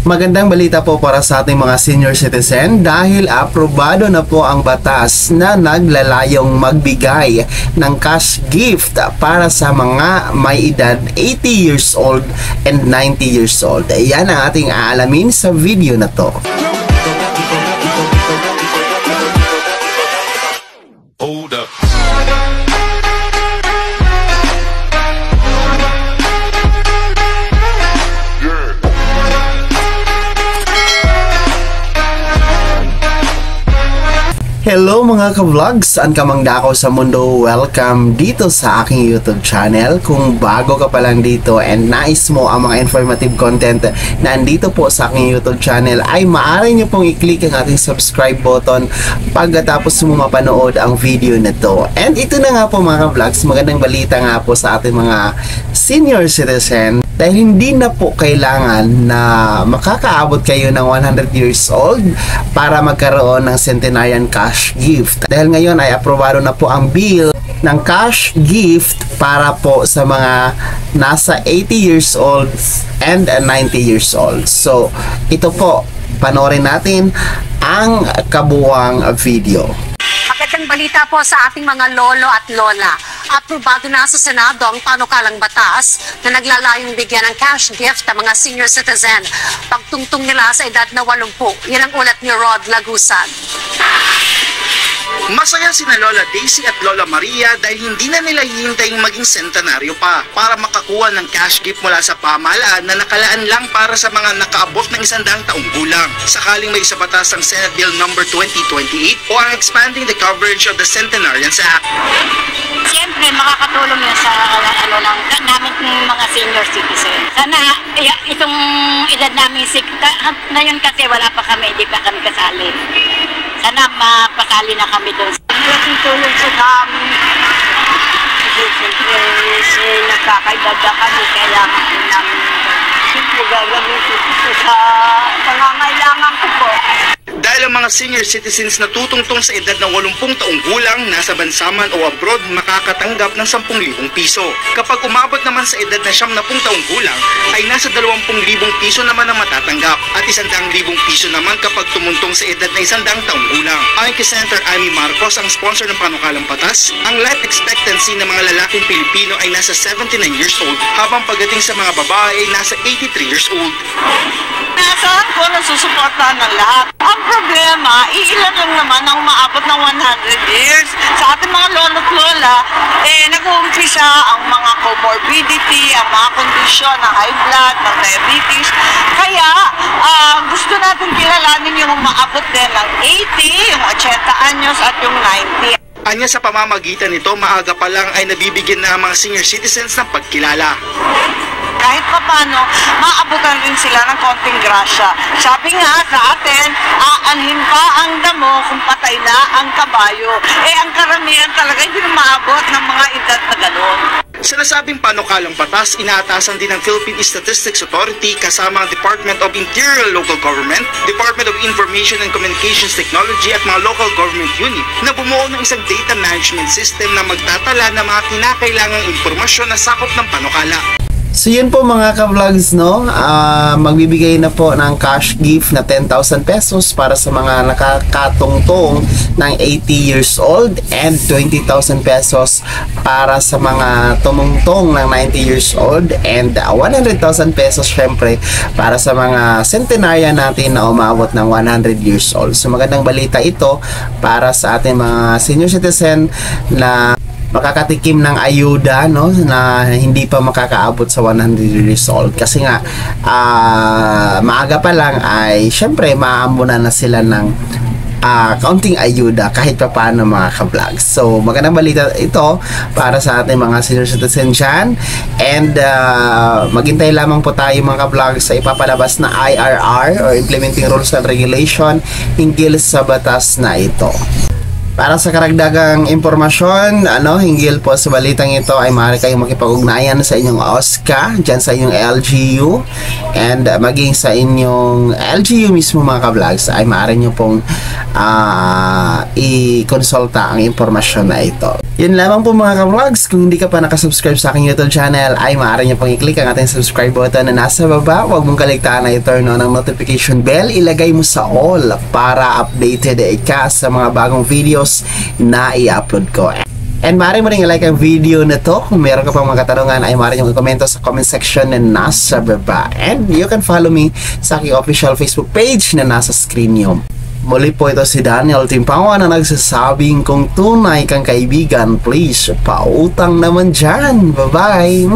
Magandang balita po para sa ating mga senior citizen dahil aprobado na po ang batas na naglalayong magbigay ng cash gift para sa mga may edad 80 years old and 90 years old. Yan ang ating aalamin sa video na to. Hold up. Hello mga ka-vlogs! Saan ka mang dako sa mundo? Welcome dito sa aking YouTube channel. Kung bago ka pa lang dito and nais mo ang mga informative content na andito po sa aking YouTube channel, ay maaari nyo pong i-click ang ating subscribe button pagkatapos mo mapanood ang video na to. And ito na nga po mga ka-vlogs, magandang balita nga po sa ating mga senior citizen dahil hindi na po kailangan na makakaabot kayo ng 100 years old para magkaroon ng centenarian cash gift. Dahil ngayon ay aprobado na po ang bill ng cash gift para po sa mga nasa 80 years old and 90 years old. So, ito po, panoorin natin ang kabuuang video. Magandang balita po sa ating mga lolo at lola. Aprobado na sa Senado ang panukalang batas na naglalayong bigyan ng cash gift ang mga senior citizen pagtungtong nila sa edad na 80. Yan ang ulat ni Rod Lagusan. Masaya sina Lola Daisy at Lola Maria dahil hindi na nila hihintaying maging sentenaryo pa para makakuha ng cash gift mula sa pamahalaan na nakalaan lang para sa mga nakaabot ng 100 taong gulang. Sakaling may isa batas ang Senate Bill No. 2028 o ang Expanding the Coverage of the Centenarians Act. Siyempre, makakatulong yan sa namin ng mga senior citizen. Sana itong edad namin ngayon kasi wala pa kami, hindi pa kami kasali. Sana mapasali na kami doon. Malaking tulong sa kami. Kasi siyempre, nagkakaedad na kami, kailangan po namin. Siyempre, gagamitin ito sa pangangailangan ko po. Dahil ang mga senior citizens na tutungtong sa edad ng 80 taong gulang nasa bansaman o abroad makakatanggap ng 10,000 piso. Kapag umabot naman sa edad na 70 taong gulang ay nasa 20,000 piso naman ang matatanggap at 100,000 piso naman kapag tumuntong sa edad na 100 taong gulang. Ayon kay Senator Amy Marcos, ang sponsor ng panukalang batas, ang life expectancy ng mga lalaking Pilipino ay nasa 79 years old habang pagdating sa mga babae ay nasa 83 years old. Nasaan ko nasusuportahan ng lahat. Ang problema, iilan lang naman ang umaabot ng 100 years. Sa ating mga lolo't lola, nag-uumpisa ang mga comorbidity, ang mga kondisyon ng high blood, ng diabetes. Kaya, gusto natin kilalanin yung umaabot din ng 80, yung 80 anyos at yung 90. Anya sa pamamagitan nito, maaga pa lang ay nabibigyan na ang mga senior citizens ng pagkilala. Kahit pa paano, maabutan rin sila ng konting grasya. Sabi nga sa atin, aanhin pa ang damo kung patay na ang kabayo. Ang karamihan talaga hindi na maabot ng mga edad na gano'n. Sa nasabing panukalang batas, inaatasan din ng Philippine Statistics Authority kasama ang Department of Interior Local Government, Department of Information and Communications Technology at mga local government unit na bumuo ng isang data management system na magtatala ng mga kinakailangang impormasyon na sakop ng panukala. So yun po mga ka-vlogs, no? Magbibigay na po ng cash gift na 10,000 pesos para sa mga nakakatungtong ng 80 years old and 20,000 pesos para sa mga tumungtong ng 90 years old and 100,000 pesos syempre para sa mga centenarian natin na umabot ng 100 years old. So magandang balita ito para sa ating mga senior citizen na makakatikim ng ayuda, no, na hindi pa makakaabot sa 100 years old kasi nga maaga pa lang ay syempre maaambunan na sila ng kaunting ayuda kahit pa paano mga ka-vlogs. So magandang balita ito para sa ating mga senior citizen dyan and maghintay lamang po tayo mga ka-vlogs sa ipapalabas na IRR or Implementing Rules and Regulation hinggil sa batas na ito. Para sa karagdagang impormasyon, hinggil po sa balitang ito ay maaari kayong makipag-ugnayan sa inyong OSCA, dyan sa inyong LGU, and maging sa inyong LGU mismo mga ka-vlogs ay maaari nyo pong i-konsulta ang impormasyon na ito. Yun lamang po mga ka-vlogs. Kung hindi ka pa nakasubscribe sa aking YouTube channel, ay maaari niyo pong i-click ang ating subscribe button na nasa baba. Huwag mong kaligtaan na i-turn on ang notification bell. Ilagay mo sa all para updated ka sa mga bagong videos na i-upload ko. And maaari mo rin i-like ang video na to. Kung meron ka pang mga katanungan, ay maaari nyo i-komento sa comment section na nasa baba. And you can follow me sa aking official Facebook page na nasa screen nyo. Muli po ito si Daniel Timpawa na nagsasabing kung tunay kang kaibigan, please, pautang naman dyan. Bye-bye!